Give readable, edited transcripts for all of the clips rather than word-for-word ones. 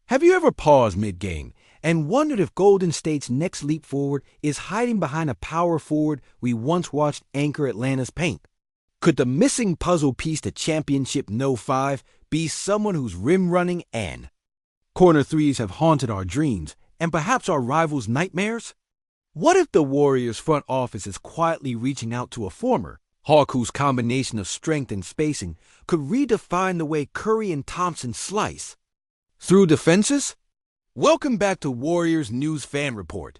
Have you ever paused mid-game and wondered if Golden State's next leap forward is hiding behind a power forward we once watched anchor Atlanta's paint? Could the missing puzzle piece to championship No. 5 be someone whose rim running and corner threes have haunted our dreams and perhaps our rivals' nightmares? What if the Warriors' front office is quietly reaching out to a former Hawk whose combination of strength and spacing could redefine the way Curry and Thompson slice through defenses? Welcome back to Warriors News Fan Report.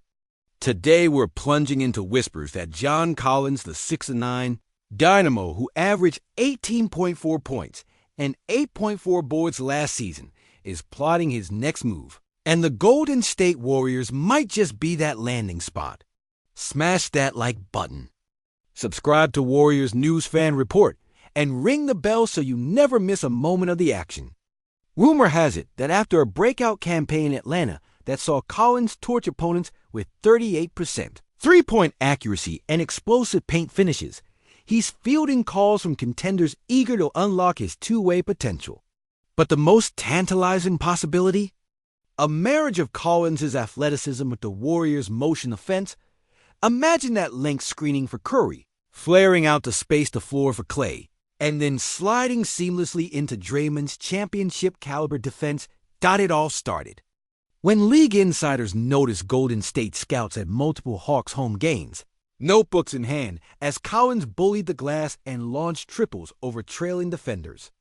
Today we're plunging into whispers that John Collins, the 6'9" dynamo who averaged 18.4 points and 8.4 boards last season, is plotting his next move. And the Golden State Warriors might just be that landing spot. Smash that like button. Subscribe to Warriors News Fan Report and ring the bell so you never miss a moment of the action. Rumor has it that after a breakout campaign in Atlanta that saw Collins torch opponents with 38% three-point accuracy and explosive paint finishes, he's fielding calls from contenders eager to unlock his two-way potential. But the most tantalizing possibility? A marriage of Collins' athleticism with the Warriors' motion offense. Imagine that length screening for Curry, flaring out to space the floor for Klay, and then sliding seamlessly into Draymond's championship-caliber defense. It all started when league insiders noticed Golden State scouts at multiple Hawks home games, notebooks in hand, as Collins bullied the glass and launched triples over trailing defenders.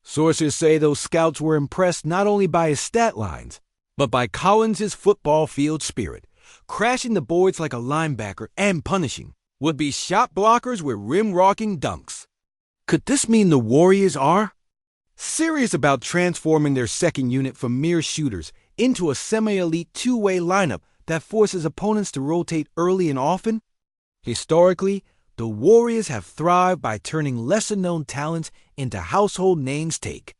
Sources say those scouts were impressed not only by his stat lines, but by Collins' football field spirit, crashing the boards like a linebacker and punishing would-be shot blockers with rim-rocking dunks. Could this mean the Warriors are serious about transforming their second unit from mere shooters into a semi-elite two-way lineup that forces opponents to rotate early and often? Historically, the Warriors have thrived by turning lesser-known talents into household names. Take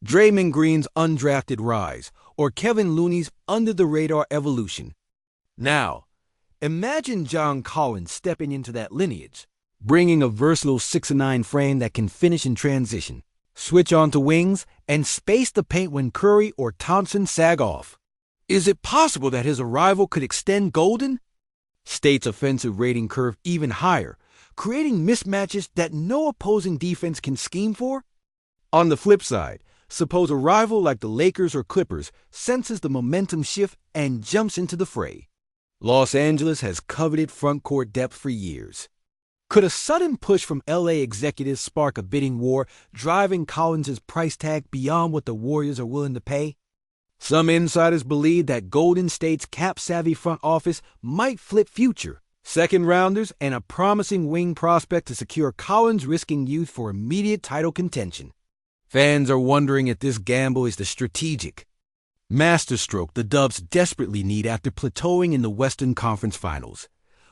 Draymond Green's undrafted rise or Kevin Looney's under-the-radar evolution. Now, imagine John Collins stepping into that lineage, bringing a versatile 6'9" frame that can finish in transition, switch onto wings, and space the paint when Curry or Thompson sag off. Is it possible that his arrival could extend Golden State's offensive rating curve even higher, creating mismatches that no opposing defense can scheme for? On the flip side, suppose a rival like the Lakers or Clippers senses the momentum shift and jumps into the fray. Los Angeles has coveted front-court depth for years. Could a sudden push from LA executives spark a bidding war, driving Collins' price tag beyond what the Warriors are willing to pay? Some insiders believe that Golden State's cap-savvy front office might flip future second-rounders and a promising wing prospect to secure Collins' risking youth for immediate title contention. Fans are wondering if this gamble is the strategic masterstroke the Dubs desperately need after plateauing in the Western Conference Finals.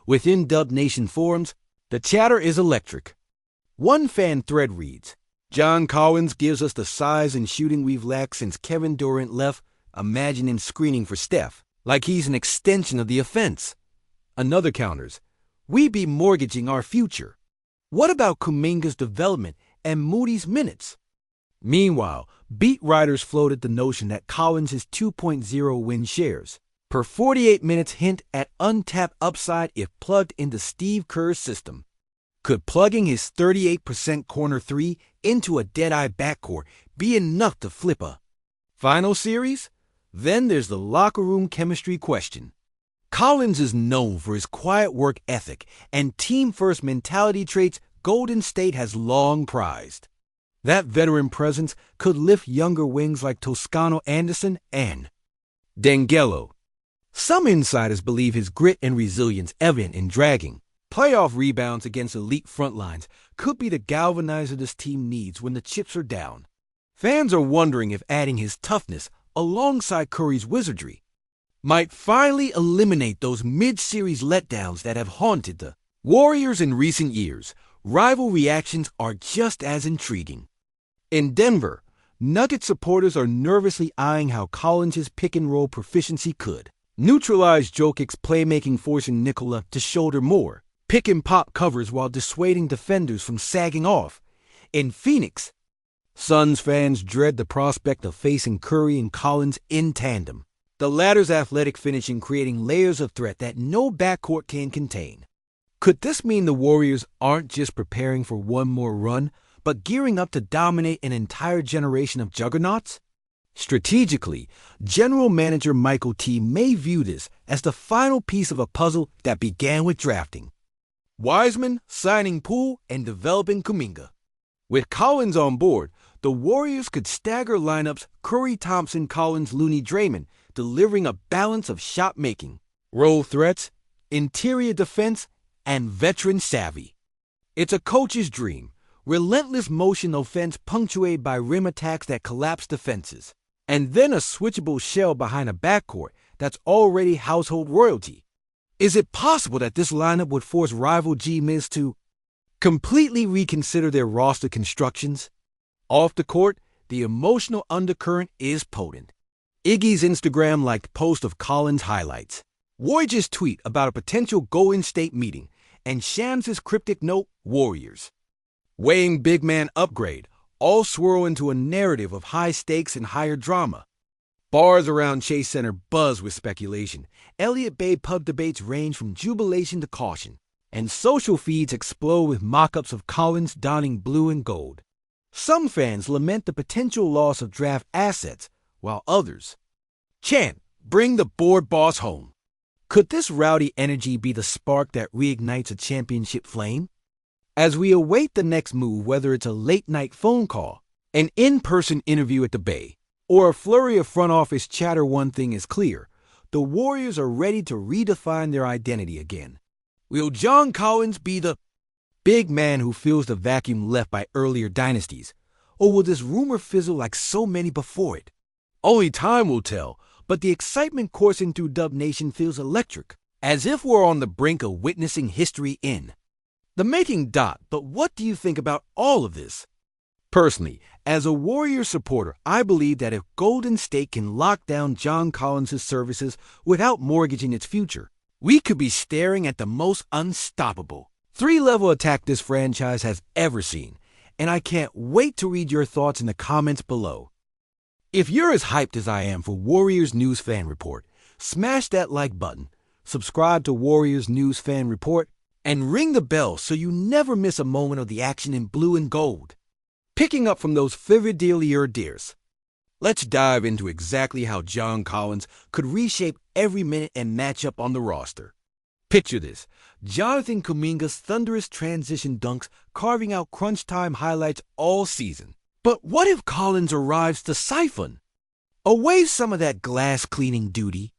Within Dub Nation forums, the chatter is electric. One fan thread reads, "John Collins gives us the size and shooting we've lacked since Kevin Durant left. Imagine him screening for Steph, like he's an extension of the offense." Another counters, "We be mortgaging our future. What about Kuminga's development and Moody's minutes?" Meanwhile, beat writers floated the notion that Collins' 2.0 win shares per 48 minutes hint at untapped upside if plugged into Steve Kerr's system. Could plugging his 38% corner three into a dead-eye backcourt be enough to flip a final series? Then there's the locker room chemistry question. Collins is known for his quiet work ethic and team-first mentality traits Golden State has long prized. That veteran presence could lift younger wings like Toscano Anderson and D'Angelo. Some insiders believe his grit and resilience, evident in dragging playoff rebounds against elite front lines, could be the galvanizer this team needs when the chips are down. Fans are wondering if adding his toughness alongside Curry's wizardry might finally eliminate those mid-series letdowns that have haunted the Warriors in recent years. Rival reactions are just as intriguing. In Denver, Nuggets supporters are nervously eyeing how Collins' pick-and-roll proficiency could neutralize Jokic's playmaking, forcing Nikola to shoulder more pick-and-pop covers while dissuading defenders from sagging off. In Phoenix, Suns fans dread the prospect of facing Curry and Collins in tandem, the latter's athletic finishing creating layers of threat that no backcourt can contain. Could this mean the Warriors aren't just preparing for one more run, but gearing up to dominate an entire generation of juggernauts? Strategically, General Manager Michael T. may view this as the final piece of a puzzle that began with drafting Wiseman, signing Poole, and developing Kuminga. With Collins on board, the Warriors could stagger lineups Curry, Thompson, Collins, Looney, Draymond, delivering a balance of shot-making, role threats, interior defense, and veteran savvy. It's a coach's dream, relentless motion offense punctuated by rim attacks that collapse defenses, and then a switchable shell behind a backcourt that's already household royalty. Is it possible that this lineup would force rival G-Miz to completely reconsider their roster constructions? Off the court, the emotional undercurrent is potent. Iggy's Instagram-liked post of Collins' highlights, Woj's tweet about a potential Golden State meeting, and Shams' cryptic note, Warriors. Weighing big man upgrade, all swirl into a narrative of high stakes and higher drama. Bars around Chase Center buzz with speculation. Elliott Bay pub debates range from jubilation to caution, and social feeds explode with mock-ups of Collins donning blue and gold. Some fans lament the potential loss of draft assets, while others chant, "Bring the board boss home." Could this rowdy energy be the spark that reignites a championship flame? As we await the next move, whether it's a late-night phone call, an in-person interview at the Bay, or a flurry of front office chatter, one thing is clear. The Warriors are ready to redefine their identity again. Will John Collins be the big man who fills the vacuum left by earlier dynasties? Or will this rumor fizzle like so many before it? Only time will tell, but the excitement coursing through Dub Nation feels electric, as if we're on the brink of witnessing history in the making. But what do you think about all of this? Personally, as a Warriors supporter, I believe that if Golden State can lock down John Collins' services without mortgaging its future, we could be staring at the most unstoppable three-level attack this franchise has ever seen, and I can't wait to read your thoughts in the comments below. If you're as hyped as I am for Warriors News Fan Report, smash that like button, subscribe to Warriors News Fan Report, and ring the bell so you never miss a moment of the action in blue and gold. Picking up from those Fiverdelier. Let's dive into exactly how John Collins could reshape every minute and matchup on the roster. Picture this, Jonathan Kuminga's thunderous transition dunks carving out crunch time highlights all season. But what if Collins arrives to siphon away some of that glass cleaning duty?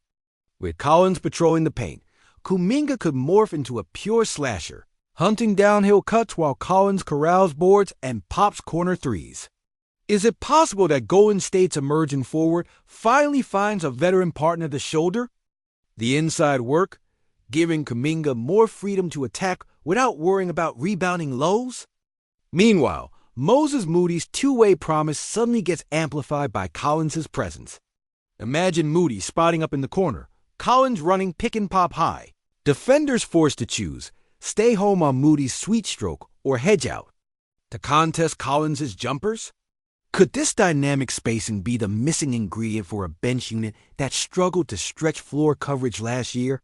With Collins patrolling the paint, Kuminga could morph into a pure slasher, hunting downhill cuts while Collins corrals boards and pops corner threes. Is it possible that Golden State's emerging forward finally finds a veteran partner to shoulder the inside work, giving Kuminga more freedom to attack without worrying about rebounding lows? Meanwhile, Moses Moody's two-way promise suddenly gets amplified by Collins' presence. Imagine Moody spotting up in the corner, Collins running pick and pop high. Defenders forced to choose, stay home on Moody's sweet stroke or hedge out to contest Collins' jumpers? Could this dynamic spacing be the missing ingredient for a bench unit that struggled to stretch floor coverage last year?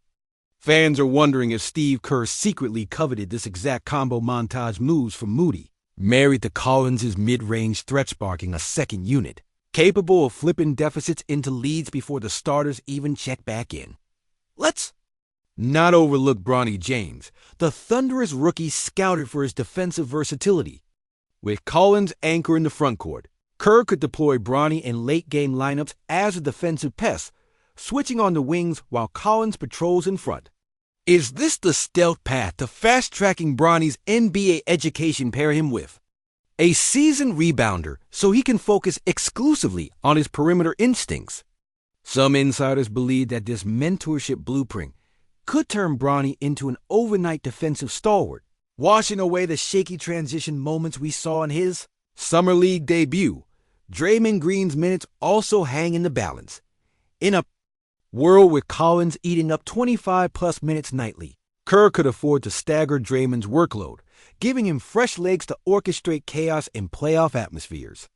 Fans are wondering if Steve Kerr secretly coveted this exact combo montage moves from Moody, married to Collins' mid-range threat sparking a second unit, capable of flipping deficits into leads before the starters even check back in. Let's not overlook Bronny James, the thunderous rookie scouted for his defensive versatility. With Collins anchor in the frontcourt, Kerr could deploy Bronny in late-game lineups as a defensive pest, switching on the wings while Collins patrols in front. Is this the stealth path to fast-tracking Bronny's NBA education pair him with a seasoned rebounder so he can focus exclusively on his perimeter instincts? Some insiders believe that this mentorship blueprint could turn Bronny into an overnight defensive stalwart, washing away the shaky transition moments we saw in his Summer League debut. Draymond Green's minutes also hang in the balance. In a world with Collins eating up 25-plus minutes nightly, Kerr could afford to stagger Draymond's workload, giving him fresh legs to orchestrate chaos in playoff atmospheres.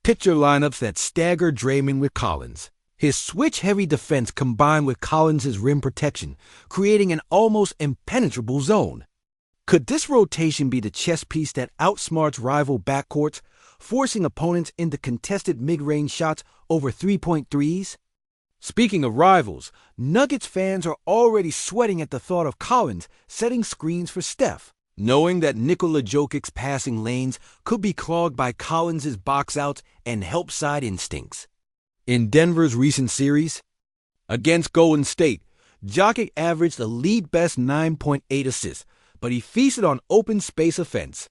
pitcher lineups that stagger Draymond with Collins. His switch-heavy defense combined with Collins' rim protection, creating an almost impenetrable zone. Could this rotation be the chess piece that outsmarts rival backcourts, forcing opponents into contested mid-range shots over three-point threes? Speaking of rivals, Nuggets fans are already sweating at the thought of Collins setting screens for Steph, knowing that Nikola Jokic's passing lanes could be clogged by Collins' box-outs and help-side instincts. In Denver's recent series against Golden State, Jokic averaged a league-best 9.8 assists, but he feasted on open space offense.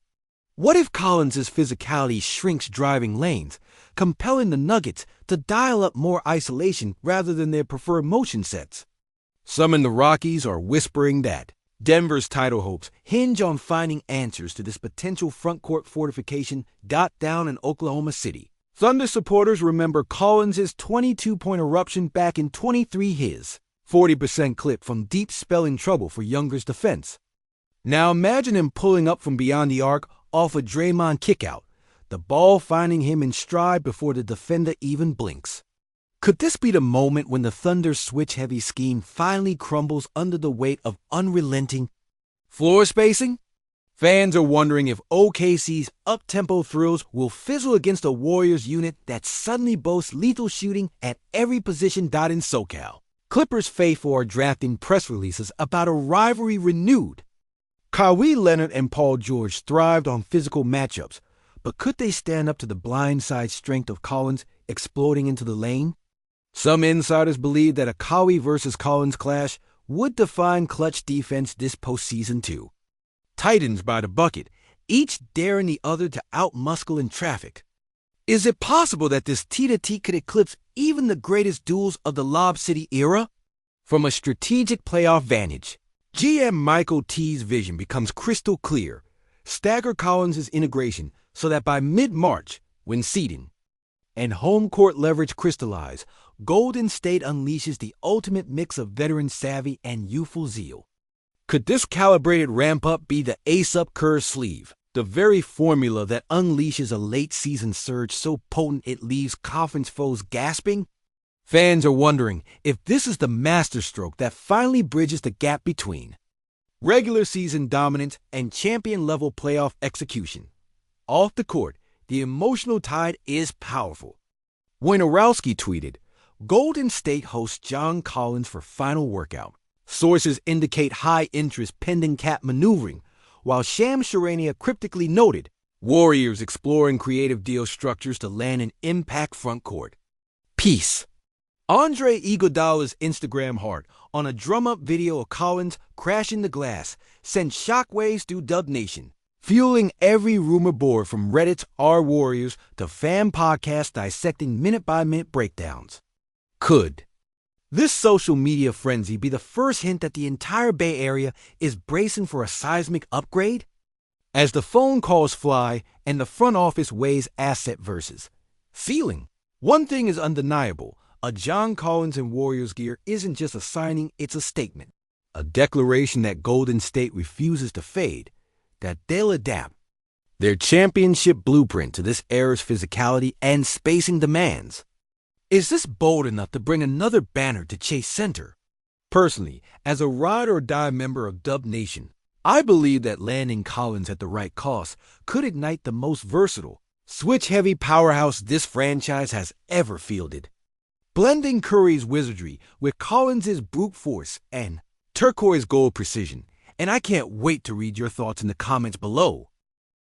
What if Collins' physicality shrinks driving lanes, compelling the Nuggets to dial up more isolation rather than their preferred motion sets? Some in the Rockies are whispering that Denver's title hopes hinge on finding answers to this potential frontcourt fortification got down in Oklahoma City. Thunder supporters remember Collins' 22-point eruption back in 23 his 40% clip from deep spelling trouble for Younger's defense. Now imagine him pulling up from beyond the arc off a Draymond kickout, the ball finding him in stride before the defender even blinks. Could this be the moment when the Thunder's switch-heavy scheme finally crumbles under the weight of unrelenting floor spacing? Fans are wondering if OKC's up-tempo thrills will fizzle against a Warriors unit that suddenly boasts lethal shooting at every position dot in SoCal. Clippers faithful are drafting press releases about a rivalry renewed. Kawhi Leonard and Paul George thrived on physical matchups, but could they stand up to the blindside strength of Collins exploding into the lane? Some insiders believe that a Kawhi versus Collins clash would define clutch defense this postseason too. Titans by the bucket, each daring the other to outmuscle in traffic. Is it possible that this tee-to-tee could eclipse even the greatest duels of the Lob City era? From a strategic playoff vantage, GM Michael T's vision becomes crystal clear. Stagger Collins' integration so that by mid-March, when seeding and home court leverage crystallize, Golden State unleashes the ultimate mix of veteran savvy and youthful zeal. Could this calibrated ramp-up be the ace-up Kerr sleeve, the very formula that unleashes a late-season surge so potent it leaves conference foes gasping? Fans are wondering if this is the masterstroke that finally bridges the gap between regular season dominance and champion-level playoff execution. Off the court, the emotional tide is powerful. Wojnarowski tweeted, "Golden State hosts John Collins for final workout. Sources indicate high interest pending cap maneuvering, while Shams Charania cryptically noted, Warriors exploring creative deal structures to land an impact front court. Peace." Andre Iguodala's Instagram heart on a drum-up video of Collins crashing the glass sent shockwaves through Dub Nation, fueling every rumor board from Reddit's R Warriors to fan podcasts dissecting minute-by-minute breakdowns. Could this social media frenzy be the first hint that the entire Bay Area is bracing for a seismic upgrade? As the phone calls fly and the front office weighs asset versus ceiling, one thing is undeniable. A John Collins and Warriors gear isn't just a signing, it's a statement. A declaration that Golden State refuses to fade, that they'll adapt their championship blueprint to this era's physicality and spacing demands. Is this bold enough to bring another banner to Chase Center? Personally, as a ride-or-die member of Dub Nation, I believe that landing Collins at the right cost could ignite the most versatile, switch-heavy powerhouse this franchise has ever fielded. Blending Curry's wizardry with Collins' brute force and turquoise gold precision, and I can't wait to read your thoughts in the comments below.